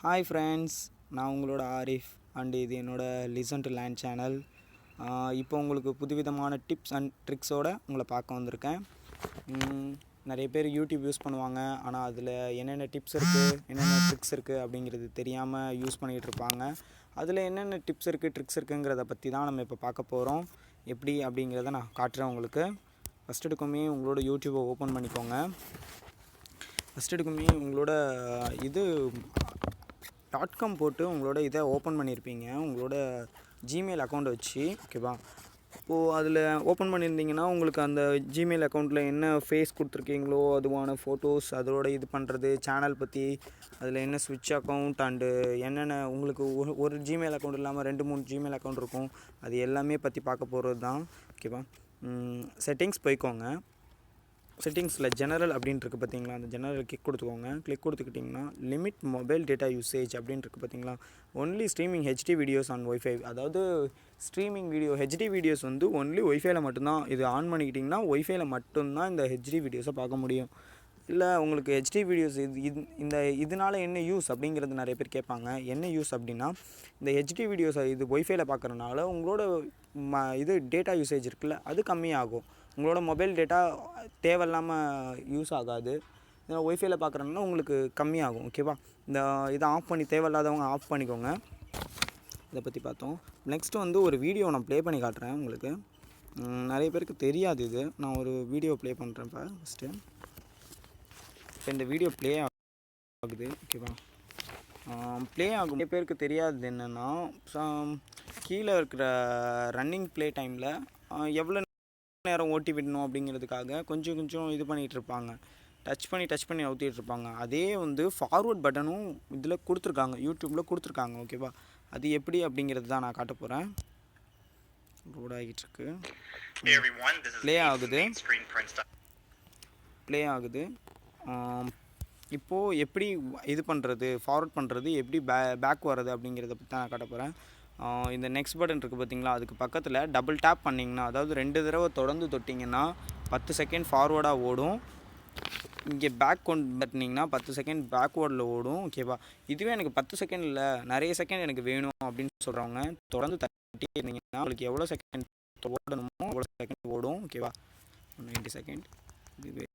Hi friends, நான் உங்களோட Arif and இது என்னோடய லிசன் டு லேண்ட் சேனல். இப்போ உங்களுக்கு புதுவிதமான டிப்ஸ் அண்ட் ட்ரிக்ஸோடு உங்களை பார்க்க வந்திருக்கேன். நிறைய பேர் யூடியூப் யூஸ் பண்ணுவாங்க, ஆனால் அதில் என்னென்ன டிப்ஸ் இருக்குது, என்னென்ன ட்ரிக்ஸ் இருக்குது அப்படிங்கிறது தெரியாமல் யூஸ் பண்ணிகிட்டு இருப்பாங்க. அதில் என்னென்ன டிப்ஸ் இருக்குது, ட்ரிக்ஸ் இருக்குங்கிறத பற்றி தான் நம்ம இப்போ பார்க்க போகிறோம். எப்படி அப்படிங்கிறத நான் காட்டுறேன் உங்களுக்கு. ஃபஸ்ட் எடுக்குமே உங்களோட யூடியூப்பை ஓப்பன் பண்ணிக்கோங்க. உங்களோட இது .com போட்டு உங்களோட இதை ஓப்பன் பண்ணியிருப்பீங்க, உங்களோட ஜிமெயில் அக்கௌண்ட்டை வச்சு. ஓகேவா? இப்போது அதில் ஓப்பன் பண்ணியிருந்தீங்கன்னா உங்களுக்கு அந்த ஜிமெயில் அக்கௌண்ட்டில் என்ன ஃபேஸ் கொடுத்துருக்கீங்களோ அதுவான ஃபோட்டோஸ், அதோட இது பண்ணுறது, சேனல் பற்றி, அதில் என்ன ஸ்விட்ச் அக்கௌண்ட் அண்டு என்னென்ன உங்களுக்கு ஒரு ஜிமெயில் அக்கௌண்ட் இல்லாமல் 2-3 ஜிமெயில் அக்கௌண்ட் இருக்கும், அது எல்லாமே பற்றி பார்க்க போகிறது தான். ஓகேவா? செட்டிங்ஸ் போய்க்கோங்க. செட்டிங்ஸில் ஜெனரல் அப்படின்ட்டு பார்த்தீங்களா, அந்த ஜெனரல் கிளிக் கொடுத்துக்கோங்க. கிளிக் கொடுத்துக்கிட்டிங்கன்னா லிமிட் மொபைல் டேட்டா யூசேஜ் அப்படின்ட்டு பார்த்தீங்களா, only streaming HD videos on wifi. அதாவது ஸ்ட்ரீமிங் வீடியோ ஹெச்டி வீடியோஸ் வந்து ஒன்லி ஒய்ஃபைல மட்டும்தான். இது ஆன் பண்ணிக்கிட்டிங்கன்னா ஒய்ஃபைல மட்டும்தான் இந்த ஹெச்டி வீடியோஸை பார்க்க முடியும். இல்லை உங்களுக்கு ஹெச்டி வீடியோஸ் இதனால் என்ன யூஸ் அப்படிங்கிறது நிறைய பேர் கேட்பாங்க. என்ன யூஸ் அப்படின்னா, இந்த ஹெச்டி வீடியோஸை இது ஒய்ஃபைல பார்க்குறதுனால உங்களோட இது டேட்டா யூசேஜ் இருக்குல்ல, அது கம்மியாகும். உங்களோட மொபைல் டேட்டா தேவையில்லாமல் யூஸ் ஆகாது. ஒய்ஃபைல பார்க்குறதுனால உங்களுக்கு கம்மியாகும். ஓகேவா? இந்த இதை ஆஃப் பண்ணி, தேவையில்லாதவங்க ஆஃப் பண்ணிக்கோங்க. இதை பற்றி பார்த்தோம். நெக்ஸ்ட்டு வந்து ஒரு வீடியோ நான் ப்ளே பண்ணி காட்டுறேன் உங்களுக்கு. நிறைய பேருக்கு தெரியாது இது. நான் ஒரு வீடியோ ப்ளே பண்ணுறேன். ஃபஸ்ட்டு இப்போ இந்த வீடியோ ப்ளே ஆகுது. ஓகேவா? ப்ளே ஆகும். நிறைய பேருக்கு தெரியாது என்னென்னா, கீழே இருக்கிற ரன்னிங் ப்ளே டைமில் எவ்வளோ நேரம் ஓட்டி விடணும் அப்படிங்கிறதுக்காக கொஞ்சம் இது பண்ணிகிட்டு இருப்பாங்க. டச் பண்ணி ஊற்றிட்டு இருப்பாங்க. அதே வந்து ஃபார்வர்ட் பட்டனும் இதில் கொடுத்துருக்காங்க, யூடியூப்பில் கொடுத்துருக்காங்க. ஓகேவா? அது எப்படி அப்படிங்கிறது தான் நான் காட்ட போகிறேன். லோட் ஆகிட்டுருக்கு. ப்ளே ஆகுது. இப்போது எப்படி இது பண்ணுறது, ஃபார்வர்ட் பண்ணுறது, எப்படி பேக் வர்றது அப்படிங்கிறத பற்றி தான் நான் காட்ட போகிறேன். இந்த நெக்ஸ்ட் பட்டன் இருக்குது பார்த்தீங்களா, அதுக்கு பக்கத்தில் டபுள் டேப் பண்ணிங்கன்னா, அதாவது 2 தடவை தொடர்ந்து தொட்டிங்கன்னா 10 செகண்ட் ஃபார்வர்டாக ஓடும். இங்கே பேக் கொண்டு தட்டினீங்கன்னா 10 செகண்ட் பேக்வேர்டில் ஓடும். ஓகேவா? இதுவே எனக்கு 10 செகண்ட் இல்லை, நிறைய செகண்ட் எனக்கு வேணும் அப்படின்னு சொல்கிறவங்க தொடர்ந்து தட்டி இருந்தீங்கன்னா உங்களுக்கு எவ்வளோ செகண்ட் ஓடணுமோ அவ்வளோ செகண்ட் ஓடும். ஓகேவா? 90 செகண்ட். இதுவே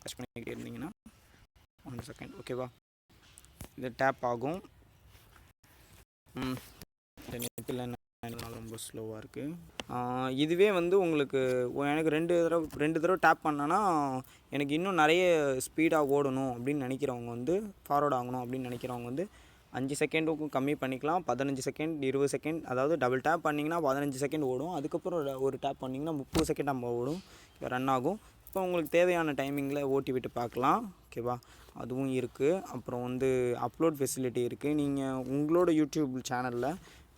டச் பண்ணிக்கிட்டே இருந்தீங்கன்னா 1 செகண்ட். ஓகேவா? இது டேப் ஆகும். நெட்டில் ரொம்ப ஸ்லோவாக இருக்குது. இதுவே வந்து உங்களுக்கு எனக்கு 2 தடவை டேப் பண்ணேன்னா எனக்கு இன்னும் நிறைய ஸ்பீடாக ஓடணும் அப்படின்னு நினைக்கிறவங்க வந்து, ஃபார்வர்ட் ஆகணும் அப்படின்னு நினைக்கிறவங்க வந்து 5 செகண்டுக்கும் கம்மி பண்ணிக்கலாம். 15 செகண்ட், 20 செகண்ட். அதாவது டபுள் டேப் பண்ணிங்கன்னா 15 செகண்ட் ஓடும். அதுக்கப்புறம் ஒரு டேப் பண்ணிங்கன்னா 30 செகண்ட் நம்ம ஓடும், ரன் ஆகும். இப்போ உங்களுக்கு தேவையான டைமிங்கில் ஓட்டி விட்டு பார்க்கலாம். ஓகேவா? அதுவும் இருக்குது. அப்புறம் வந்து அப்லோட் ஃபெசிலிட்டி இருக்குது. நீங்கள் உங்களோட யூடியூப் சேனலில்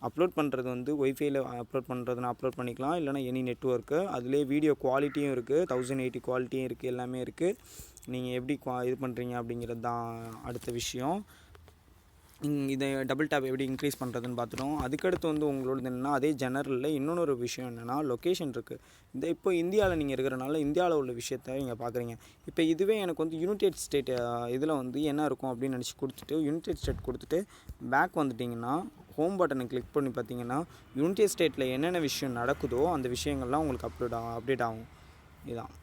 அப்லோட் பண்ணுறது வந்து ஒய்ஃபைல அப்லோட் பண்ணுறதுனா அப்லோட் பண்ணிக்கலாம், இல்லைனா எனி நெட்வொர்க்கு. அதிலே வீடியோ குவாலிட்டியும் இருக்குது, 1080 குவாலிட்டியும் இருக்குது, எல்லாமே இருக்குது. நீங்கள் எப்படி இது பண்ணுறீங்க அப்படிங்கிறது தான் அடுத்த விஷயம். இதை டபுள் டேப் எப்படி இன்க்ரீஸ் பண்ணுறதுன்னு பார்த்துட்டோம். அதுக்கடுத்து வந்து உங்களோட என்னென்னா, அதே ஜெனரலில் இன்னொரு விஷயம் என்னென்னா, லொக்கேஷன் இருக்குது. இப்போ இந்தியாவில் நீங்கள் இருக்கிறனால இந்தியாவில் உள்ள விஷயத்த நீங்கள் பார்க்குறீங்க. இப்போ இதுவே எனக்கு வந்து யுனைடெட் ஸ்டேட் இதில் வந்து என்ன இருக்கும் அப்படின்னு நினச்சி கொடுத்துட்டு யுனைடெட் ஸ்டேட் கொடுத்துட்டு பேக் வந்துட்டிங்கன்னா ஹோம் பட்டனை கிளிக் பண்ணி பார்த்தீங்கன்னா யுனைடெட் ஸ்டேட்டில் என்னென்ன விஷயம் நடக்குதோ அந்த விஷயங்கள்லாம் உங்களுக்கு அப்டேட் ஆகும். இதுதான்.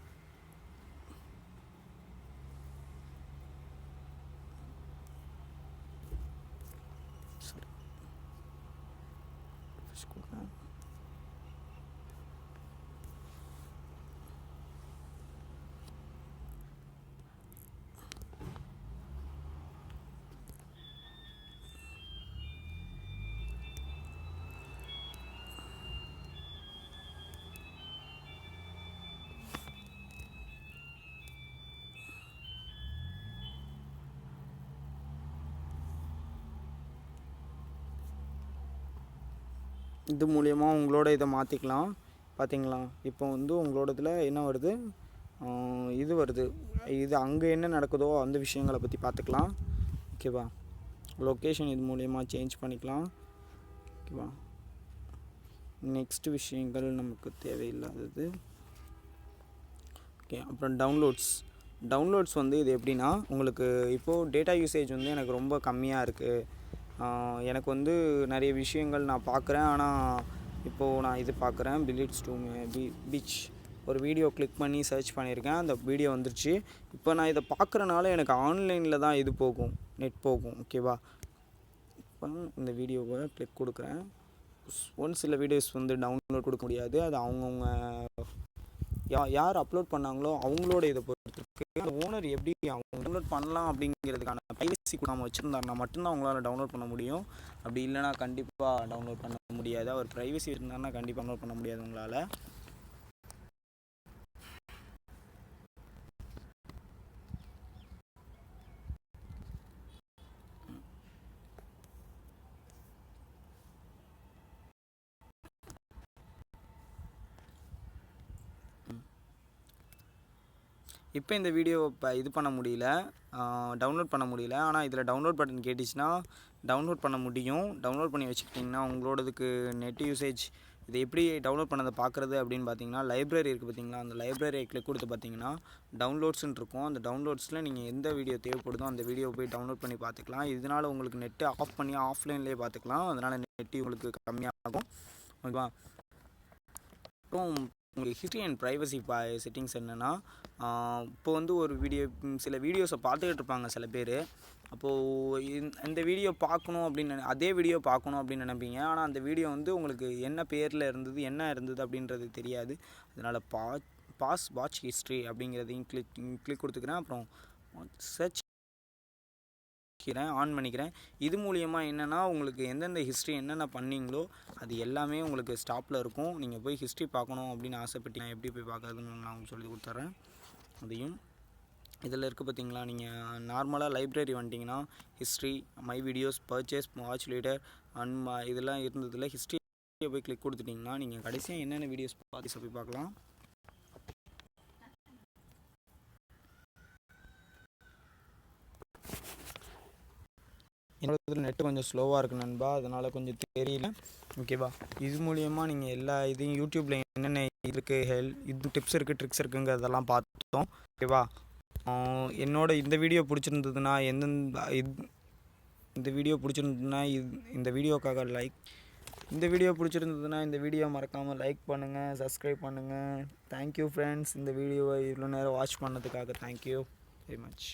இது மூலயமா உங்களோட இதை மாற்றிக்கலாம். பார்த்தீங்களா? இப்போ வந்து உங்களோட இதில் என்ன வருது, இது வருது. இது அங்கே என்ன நடக்குதோ அந்த விஷயங்களை பற்றி பார்த்துக்கலாம். ஓகேவா? லொக்கேஷன் இது மூலயமா சேஞ்ச் பண்ணிக்கலாம். ஓகேவா? நெக்ஸ்ட் விஷயங்கள் நமக்கு தேவையில்லாதது. ஓகே. அப்புறம் டவுன்லோட்ஸ் வந்து இது எப்படின்னா, உங்களுக்கு இப்போது டேட்டா யூசேஜ் வந்து எனக்கு ரொம்ப கம்மியாக இருக்குது, எனக்கு வந்து நிறைய விஷயங்கள் நான் பார்க்குறேன். ஆனால் இப்போது நான் இது பார்க்குறேன், பில்லிட்ஸ் டூ பீச் ஒரு வீடியோ கிளிக் பண்ணி சர்ச் பண்ணியிருக்கேன். அந்த வீடியோ வந்துருச்சு. இப்போ நான் இதை பார்க்குறனால எனக்கு ஆன்லைனில் தான் இது போகும், நெட் போகும். ஓகேவா? இப்போ இந்த வீடியோவை கிளிக் கொடுக்குறேன். ஒன் சில வீடியோஸ் வந்து டவுன்லோட் கொடுக்க முடியாது. அது அவங்கவுங்க யார் அப்லோட் பண்ணாங்களோ அவங்களோட இதை பொறுத்துருக்கு. ஓனர் எப்படி அவங்க டவுன்லோட் பண்ணலாம் அப்படிங்கிறதுக்கான ப்ரைவசி கொடுக்காம வச்சுருந்தாருனா மட்டும்தான் அவங்களால டவுன்லோட் பண்ண முடியும். அப்படி இல்லைனா கண்டிப்பாக டவுன்லோட் பண்ண முடியாது. அவர் ப்ரைவசி இருந்தாருன்னா கண்டிப்பாக டவுன்லோட் பண்ண முடியாது உங்களால். இப்போ இந்த வீடியோ இப்போ இது பண்ண முடியல, டவுன்லோட் பண்ண முடியல. ஆனால் இதில் டவுன்லோட் பட்டன் கேட்டுச்சுன்னா டவுன்லோட் பண்ண முடியும். டவுன்லோட் பண்ணி வச்சுக்கிட்டிங்கன்னா உங்களோடதுக்கு நெட் யூசேஜ் இதை எப்படி டவுன்லோட் பண்ணதை பார்க்குறது அப்படின்னு பார்த்தீங்கன்னா, லைப்ரரி இருக்குது பார்த்தீங்களா, அந்த லைப்ரரியை கிளிக் கொடுத்து பார்த்தீங்கன்னா டவுன்லோட்ஸ்ன்னு இருக்கும். அந்த டவுன்லோட்ஸில் நீங்கள் எந்த வீடியோ தேவைப்படுதோ அந்த வீடியோ போய் டவுன்லோட் பண்ணி பார்த்துக்கலாம். இதனால் உங்களுக்கு நெட்டு ஆஃப் பண்ணி ஆஃப்லைன்லேயே பார்த்துக்கலாம். அதனால் நெட்டு உங்களுக்கு கம்மியாகும். ஓகேவா? அப்புறம் உங்களுக்கு ஹிஸ்ட்ரி அண்ட் ப்ரைவசி செட்டிங்ஸ் என்னென்னா, இப்போ வந்து ஒரு சில வீடியோஸை பார்த்துக்கிட்டு இருப்பாங்க சில பேர். அப்போது இந்த வீடியோ பார்க்கணும் அப்படின்னு அதே வீடியோ பார்க்கணும் அப்படின்னு நினைப்பீங்க. ஆனால் அந்த வீடியோ வந்து உங்களுக்கு என்ன பேரில் இருந்தது, என்ன இருந்தது அப்படின்றது தெரியாது. அதனால் பாஸ் வாட்ச் ஹிஸ்ட்ரி அப்படிங்கிறதையும் கிளிக் கொடுத்துக்கிறேன். அப்புறம் சர்ச் ஆன் பண்ணிக்கிறேன். இது மூலியமாக என்னென்னா, உங்களுக்கு எந்தெந்த ஹிஸ்ட்ரி என்னென்ன பண்ணிங்களோ அது எல்லாமே உங்களுக்கு ஸ்டாப்பில் இருக்கும். நீங்கள் போய் ஹிஸ்ட்ரி பார்க்கணும் அப்படின்னு ஆசைப்பட்டீங்கன்னா எப்படி போய் பார்க்குறதுன்னு நான் உங்களுக்கு சொல்லி கொடுத்துட்றேன். அதையும் இதில் இருக்குது பார்த்தீங்களா, நீங்கள் நார்மலாக லைப்ரரி வந்துட்டிங்கன்னா history, my videos, purchase, watch later இதெல்லாம் இருந்ததில் ஹிஸ்ட்ரியை போய் கிளிக் கொடுத்துட்டிங்கன்னா நீங்கள் கடைசியாக என்னென்ன வீடியோஸ் பார்த்து போய் பார்க்கலாம். என்னோட நெட்டு கொஞ்சம் ஸ்லோவாக இருக்குது நண்பா, அதனால் கொஞ்சம் தெரியல. ஓகேவா? இது மூலியமாக நீங்கள் எல்லா இதையும் யூடியூப்பில் என்னென்ன இருக்குது, இது டிப்ஸ் இருக்குது, ட்ரிக்ஸ் இருக்குங்கிறதெல்லாம் பார்த்தோம். ஓகேவா? என்னோட இந்த வீடியோ பிடிச்சிருந்ததுன்னா இந்த வீடியோ பிடிச்சிருந்ததுன்னா இந்த வீடியோக்காக இந்த வீடியோ பிடிச்சிருந்ததுன்னா இந்த வீடியோ மறக்காமல் லைக் பண்ணுங்கள், சப்ஸ்கிரைப் பண்ணுங்கள். Thank you friends. இந்த வீடியோவை இவ்வளோ நேரம் வாட்ச் பண்ணதுக்காக தேங்க்யூ வெரி மச்.